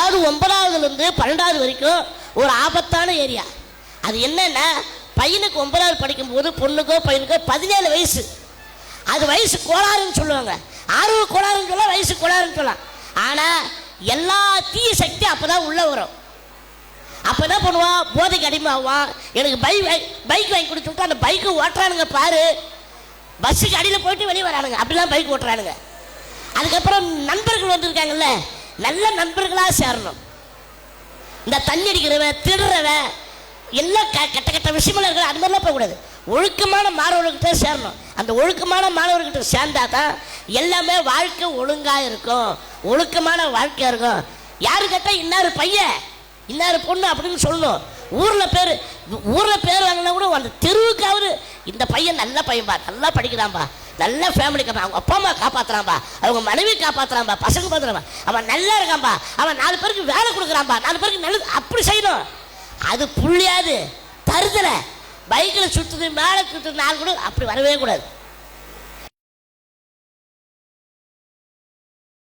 அதாவது 9வதுலேருந்து 12வது வரைக்கும் ஒரு ஆபத்தான ஏரியா. அது என்னன்னா, பையனுக்கு 9வது படிக்கும்போது பொண்ணுக்கோ பையனுக்கோ 17 வயசு. அது வயசு கோளாறுன்னு சொல்லுவாங்க. ஆர்வ கோளாறுன்னு சொல்லலாம், வயசு கோளாறுன்னு சொல்லலாம். ஆனால் எல்லா தீய சக்தி அப்போ தான் உள்ளே வரும். அப்போ என்ன பண்ணுவான், போதைக்கு அடிமாவான். எனக்கு பைக் வாங்கி கொடுத்துட்டு அந்த பைக்கு ஓட்டுறானுங்க பாரு, பஸ்ஸுக்கு அடியில் போயிட்டு வெளியே வரானுங்க, அப்படிலாம் பைக் ஓட்டுறானுங்க. அதுக்கப்புறம் நண்பர்கள் வந்துருக்காங்கல்ல, நல்ல நண்பர்களாக சேரணும். இந்த தண்ணி அடிக்கிறவன், திருடுறவன், எல்லாம் கெட்ட கெட்ட விஷயமெல்லாம் இருக்கிற அது மாதிரிலாம் போகக்கூடாது. ஒழுக்கமான மாணவர்கிட்ட சேரணும். அந்த ஒழுக்கமான மாணவர்கிட்ட சேர்ந்தா தான் எல்லாமே வாழ்க்கை ஒழுங்காக இருக்கும், ஒழுக்கமான வாழ்க்கையாக இருக்கும். யாரு கேட்டால் இன்னாரு பையன் இன்னாரு பொண்ணு அப்படின்னு சொல்லணும். ஊரில் பேர் வாங்கினா கூட அந்த தெருவுக்காவது இந்த பையன் நல்ல பையன்பா, நல்லா படிக்கிறான்பா, நல்ல ஃபேமிலிக்காப்பா, அவங்க அப்பா அம்மா காப்பாற்றுறான்பா, அவங்க மனைவி காப்பாற்றுறான்பா, பசங்க பார்த்துறான்பா, அவன் நல்லா இருக்கான்பா, அவன் 4 பேருக்கு வேலை கொடுக்குறான்பா, 4 பேருக்கு நல்லது அப்படி செய்யணும். அது புள்ளியாது தருதலை பைக்கில் சுற்றுது மேலே சுற்றுது 4 கூட அப்படி வரவே கூடாது.